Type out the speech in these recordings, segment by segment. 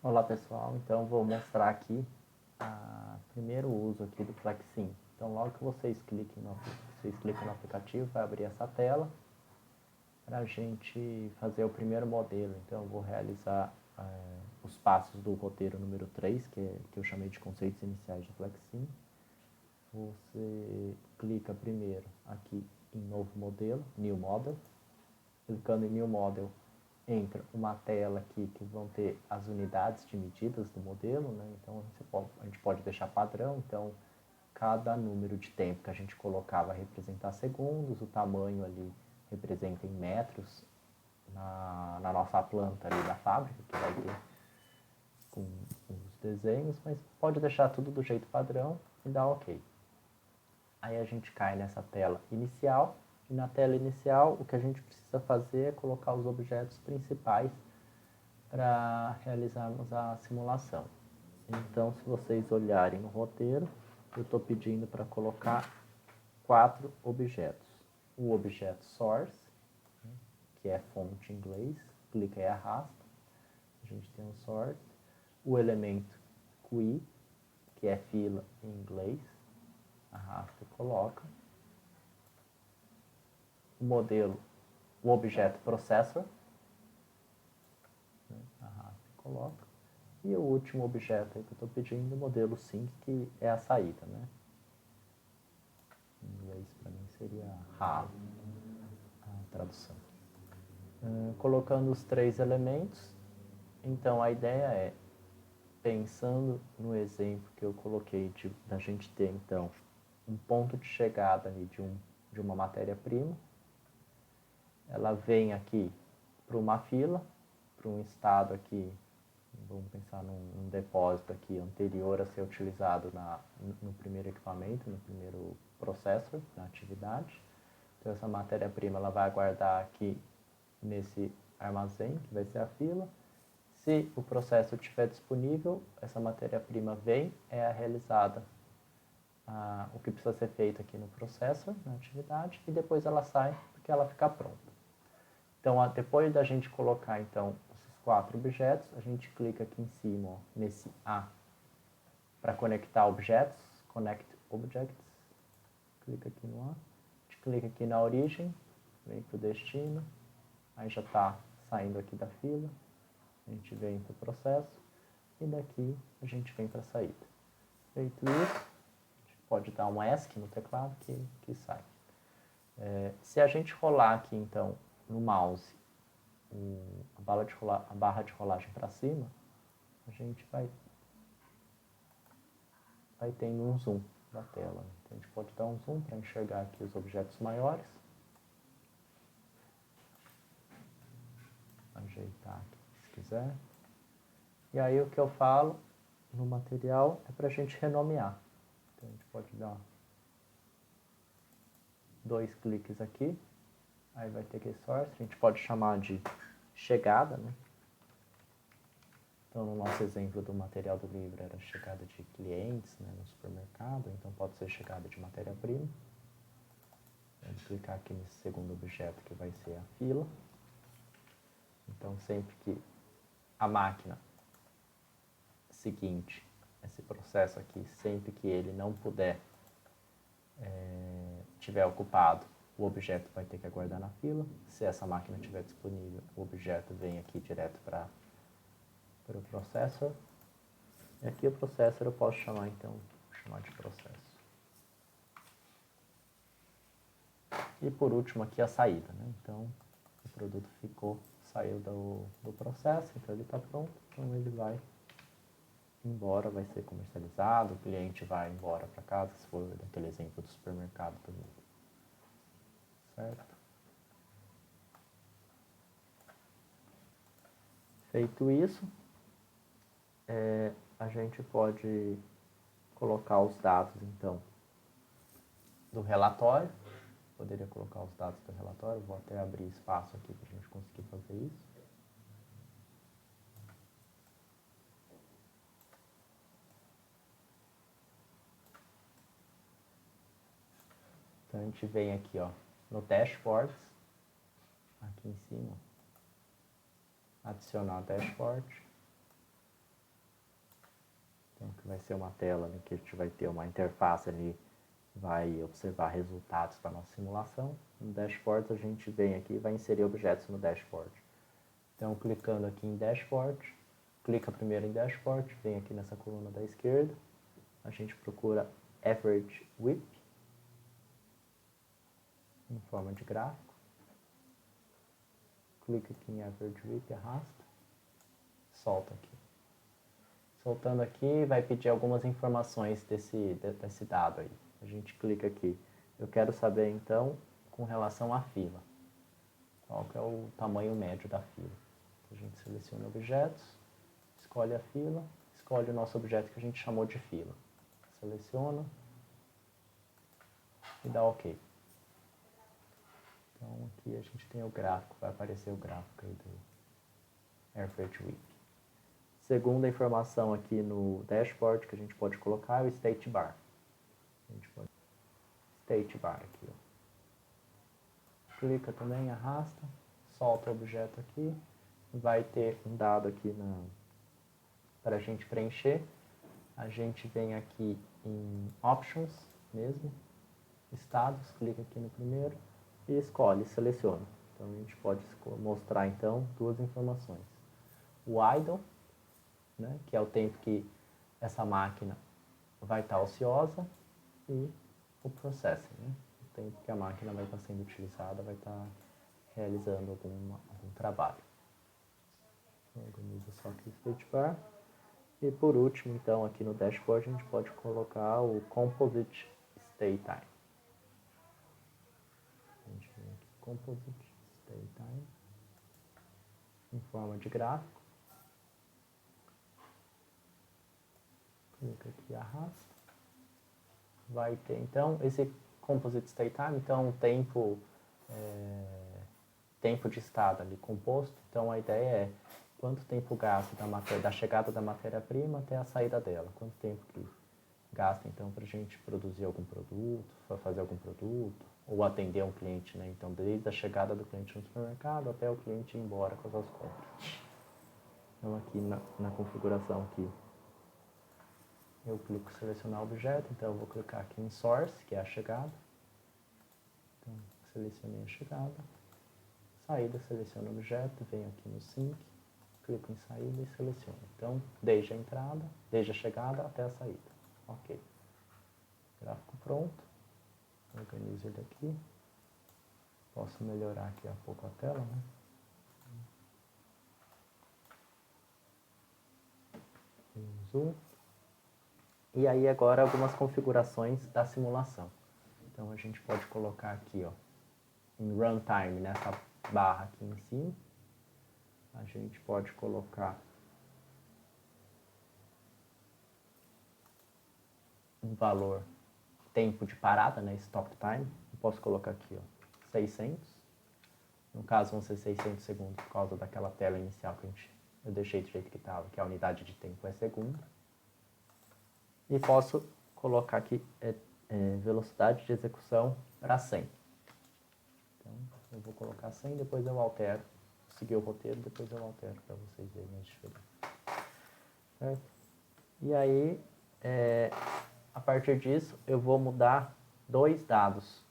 Olá pessoal, então vou mostrar aqui o primeiro uso aqui do Flexim. Então logo que vocês clicam no aplicativo, vai abrir essa tela para a gente fazer o primeiro modelo. Então eu vou realizar os passos do roteiro número 3, que eu chamei de conceitos iniciais do Flexim. Você clica primeiro aqui em novo modelo, New Model. Clicando em New Model, entra uma tela aqui que vão ter as unidades de medidas do modelo, né? Então a gente pode deixar padrão, então cada número de tempo que a gente colocar vai representar segundos, o tamanho ali representa em metros na nossa planta ali da fábrica, que vai ter com os desenhos, mas pode deixar tudo do jeito padrão e dar OK. Aí a gente cai nessa tela inicial, e na tela inicial o que a gente precisa fazer é colocar os objetos principais para realizarmos a simulação. Então, se vocês olharem no roteiro, eu estou pedindo para colocar 4 objetos. O objeto source, que é fonte em inglês, clica e arrasta, a gente tem o source. O elemento QI, que é fila em inglês, arrasta e coloca. O modelo, o objeto processor, arrasta e coloca. E o último objeto aí que eu estou pedindo, o modelo sync, que é a saída, né? Em inglês para mim seria HAL, a tradução. Colocando os 3 elementos, então a ideia é, pensando no exemplo que eu coloquei da gente ter então um ponto de chegada ali de uma matéria-prima, ela vem aqui para uma fila, para um estado aqui, vamos pensar num depósito aqui anterior a ser utilizado no primeiro equipamento, no primeiro processor, na atividade. Então essa matéria-prima ela vai aguardar aqui nesse armazém, que vai ser a fila. Se o processo estiver disponível, essa matéria-prima vem, é realizada o que precisa ser feito aqui no processor, na atividade, e depois ela sai porque ela fica pronta. Então, depois da gente colocar então esses 4 objetos, a gente clica aqui em cima, ó, nesse A, para conectar objetos, Connect Objects, clica aqui no A, a gente clica aqui na origem, vem para o destino, aí já está saindo aqui da fila, a gente vem para o processo, e daqui a gente vem para a saída. Feito isso, a gente pode dar um ESC no teclado que sai. Se a gente rolar aqui então no mouse a barra de rolagem para cima, a gente vai tendo um zoom da tela. Então a gente pode dar um zoom para enxergar aqui os objetos maiores. Ajeitar aqui se quiser. E aí o que eu falo no material é para a gente renomear. Então a gente pode dar 2 cliques aqui, aí vai ter aqui source, a gente pode chamar de chegada, né? Então no nosso exemplo do material do livro era chegada de clientes, né, no supermercado, então pode ser chegada de matéria-prima. Vamos clicar aqui nesse segundo objeto que vai ser a fila. Então sempre que a máquina seguinte, esse processo aqui, sempre que ele não puder estiver ocupado, o objeto vai ter que aguardar na fila. Se essa máquina estiver disponível, o objeto vem aqui direto para o processor. E aqui o processor eu posso chamar então, chamar de processo. E por último aqui a saída, né? Então o produto saiu do processo, então ele está pronto, então ele vai embora, vai ser comercializado, o cliente vai embora para casa, se for daquele exemplo do supermercado também. Certo? Feito isso, a gente pode colocar os dados, então, do relatório. Poderia colocar os dados do relatório, vou até abrir espaço aqui para a gente conseguir fazer isso. Então a gente vem aqui, ó, no Dashboards, aqui em cima, adicionar dashboard. que vai ser uma tela, né, que a gente vai ter uma interface ali, vai observar resultados da nossa simulação. No dashboard a gente vem aqui e vai inserir objetos no dashboard. Então, clicando aqui em dashboard, clica primeiro em dashboard, vem aqui nessa coluna da esquerda, a gente procura average WIP, em forma de gráfico. Clica aqui em average WIP, arrasta, solta aqui. Soltando aqui, vai pedir algumas informações desse dado aí. A gente clica aqui. Eu quero saber, então, com relação à fila. Qual que é o tamanho médio da fila? A gente seleciona objetos, escolhe a fila, escolhe o nosso objeto que a gente chamou de fila. Seleciona e dá OK. Então, aqui a gente tem o gráfico, vai aparecer o gráfico aí do Average WIP. Segunda informação aqui no dashboard que a gente pode colocar é o State Bar. A gente pode... State Bar aqui, ó. Clica também, arrasta, solta o objeto aqui. Vai ter um dado aqui para a gente preencher. A gente vem aqui em Options mesmo, Estados, clica aqui no primeiro e escolhe, seleciona. Então a gente pode mostrar então duas informações. O idle, né, que é o tempo que essa máquina vai estar ociosa, e o processing, né, o tempo que a máquina vai estar sendo utilizada, vai estar realizando algum trabalho. Organiza só aqui o state bar. E por último, então, aqui no dashboard a gente pode colocar o Composite Stay Time. A gente vem aqui, Composite Stay Time, em forma de gráfico. Clica aqui e arrasta. Vai ter, então, esse Composite Stay Time, então, tempo de estado ali composto. Então, a ideia é quanto tempo gasta da chegada da matéria-prima até a saída dela. Quanto tempo que gasta, então, para a gente produzir algum produto, fazer algum produto, ou atender um cliente, né? Então, desde a chegada do cliente no supermercado até o cliente ir embora com as suas compras. Então, aqui na configuração aqui, eu clico em selecionar objeto, então eu vou clicar aqui em Source, que é a chegada. Então, selecionei a chegada. Saída, seleciono o objeto, venho aqui no Sync, clico em saída e seleciono. Então, desde a entrada, desde a chegada até a saída. Ok. Gráfico pronto. Organizo ele aqui. Posso melhorar aqui um pouco a tela, né? Zoom. E aí agora algumas configurações da simulação. Então a gente pode colocar aqui, ó, em Runtime, nessa barra aqui em cima. A gente pode colocar um valor, tempo de parada, né, Stop Time. Eu posso colocar aqui, ó, 600. No caso vão ser 600 segundos por causa daquela tela inicial que eu deixei do jeito que estava, que a unidade de tempo é segundo. E posso colocar aqui velocidade de execução para 100. Então, eu vou colocar 100, depois eu altero. Seguir o roteiro, depois eu altero para vocês verem as diferenças. Certo? E aí, a partir disso, eu vou mudar dois dados.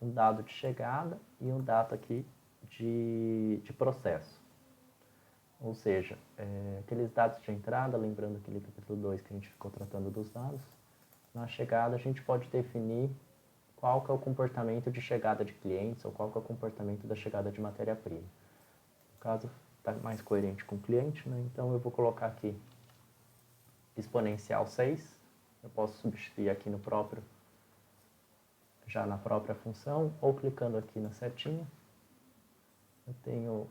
Um dado de chegada e um dado aqui de processo. Ou seja, aqueles dados de entrada, lembrando aquele capítulo 2 que a gente ficou tratando dos dados, na chegada a gente pode definir qual que é o comportamento de chegada de clientes ou qual que é o comportamento da chegada de matéria-prima. No caso, está mais coerente com o cliente, né? Então eu vou colocar aqui exponencial 6, eu posso substituir aqui já na própria função, ou clicando aqui na setinha. Eu tenho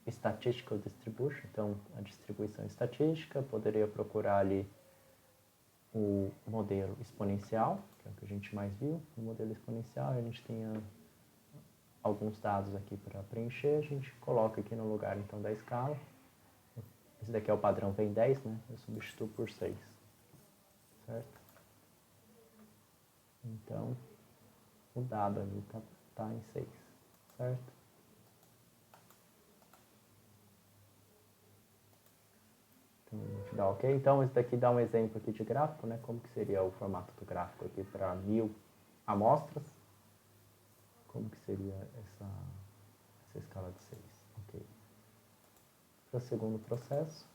Statistical Distribution, então a distribuição estatística, poderia procurar ali o modelo exponencial, que é o que a gente mais viu. No modelo exponencial a gente tem alguns dados aqui para preencher, a gente coloca aqui no lugar então da escala. Esse daqui é o padrão, vem 10, né? Eu substituo por 6, certo? Então, o dado ali tá em 6, certo? Então, a gente Dá ok? Então, isso daqui dá um exemplo aqui de gráfico, né? Como que seria o formato do gráfico aqui para 1000 amostras? Como que seria essa escala de 6? Ok. Para o segundo processo,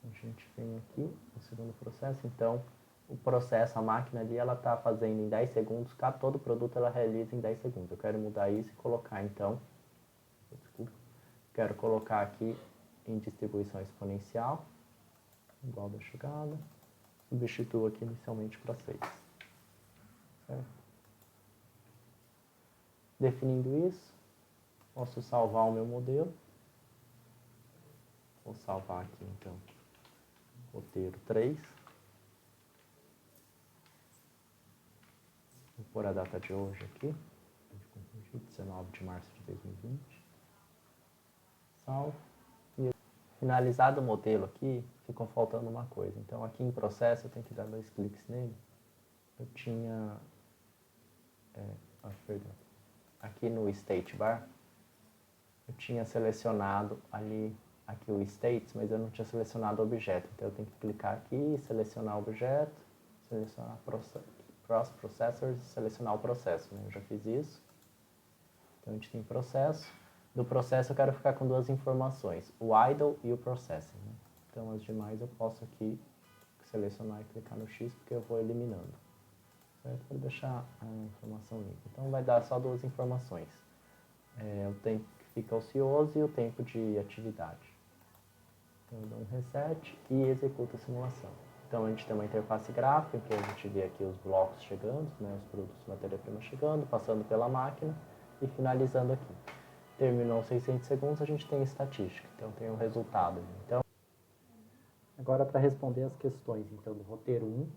a gente vem aqui no segundo processo, então o processo, a máquina ali, ela está fazendo em 10 segundos, todo produto ela realiza em 10 segundos. Eu quero mudar isso e colocar então, desculpa, quero colocar aqui em distribuição exponencial, igual da chegada, substituo aqui inicialmente para 6. Certo? Definindo isso, posso salvar o meu modelo. Vou salvar aqui então, roteiro 3. Vou pôr a data de hoje aqui, 19 de março de 2020. Salvo. E finalizado o modelo aqui, ficou faltando uma coisa. Então aqui em processo eu tenho que dar 2 cliques nele. Eu tinha, perdão, aqui no state bar, eu tinha selecionado ali, aqui o states, mas eu não tinha selecionado o objeto. Então eu tenho que clicar aqui, selecionar o objeto, selecionar cross processors, selecionar o processo, né? Eu já fiz isso. Então a gente tem processo. Do processo eu quero ficar com duas informações, o idle e o processing, né? Então as demais eu posso aqui selecionar e clicar no X porque eu vou eliminando. Certo? Para deixar a informação limpa. Então vai dar só duas informações. O tempo que fica ocioso e o tempo de atividade. Então eu dou um reset e executo a simulação. Então a gente tem uma interface gráfica, em que a gente vê aqui os blocos chegando, né, os produtos de matéria-prima chegando, passando pela máquina e finalizando aqui. Terminou 600 segundos, a gente tem estatística, então tem o resultado. Então, agora para responder as questões então, do roteiro 1,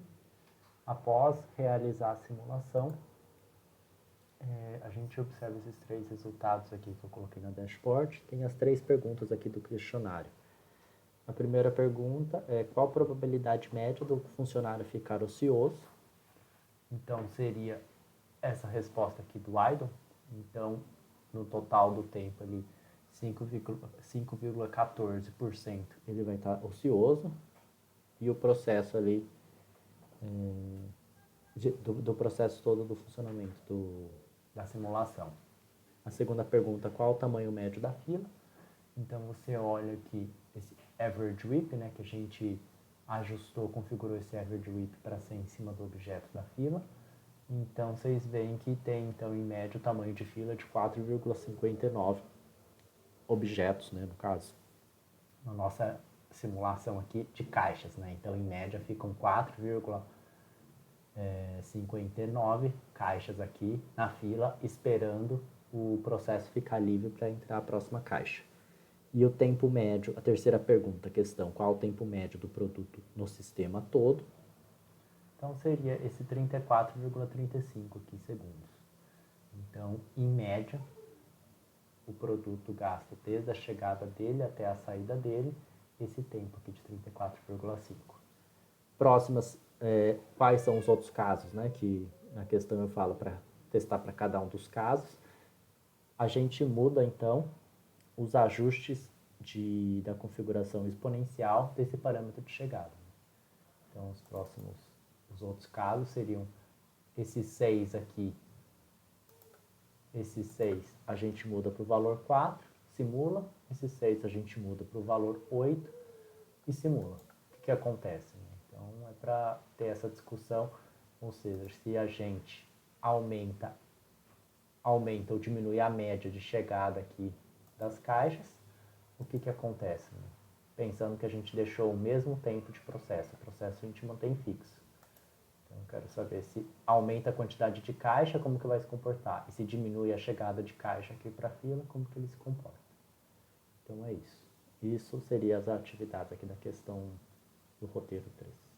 após realizar a simulação, a gente observa esses 3 resultados aqui que eu coloquei na dashboard. Tem as 3 perguntas aqui do questionário. A primeira pergunta é qual a probabilidade média do funcionário ficar ocioso? Então, seria essa resposta aqui do idle. Então, no total do tempo ali, 5,14% ele vai estar ocioso. E o processo ali, do processo todo do funcionamento da simulação. A segunda pergunta, qual o tamanho médio da fila? Então, você olha aqui esse average width, né, que a gente ajustou, configurou esse average width para ser em cima do objeto da fila. Então, vocês veem que tem, então, em média, o tamanho de fila de 4,59 objetos, né, no caso. Na nossa simulação aqui de caixas, né? Então, em média, ficam 4,59 caixas aqui na fila, esperando o processo ficar livre para entrar a próxima caixa. E o tempo médio, a terceira pergunta, questão, qual o tempo médio do produto no sistema todo? Então, seria esse 34,35 aqui segundos. Então, em média, o produto gasta desde a chegada dele até a saída dele, esse tempo aqui de 34,5. Próximas, quais são os outros casos, né? Que na questão eu falo para testar para cada um dos casos. A gente muda, então, os ajustes da configuração exponencial desse parâmetro de chegada. Então, os outros casos seriam esses 6 aqui. Esses 6 a gente muda para o valor 4, simula. Esses 6 a gente muda para o valor 8 e simula. O que acontece? Né? Então, é para ter essa discussão, ou seja, se a gente aumenta ou diminui a média de chegada aqui das caixas, o que acontece? Né? Pensando que a gente deixou o mesmo tempo de processo, o processo a gente mantém fixo. Então, eu quero saber se aumenta a quantidade de caixa, como que vai se comportar? E se diminui a chegada de caixa aqui para a fila, como que ele se comporta? Então, é isso. Isso seria as atividades aqui da questão do roteiro 3.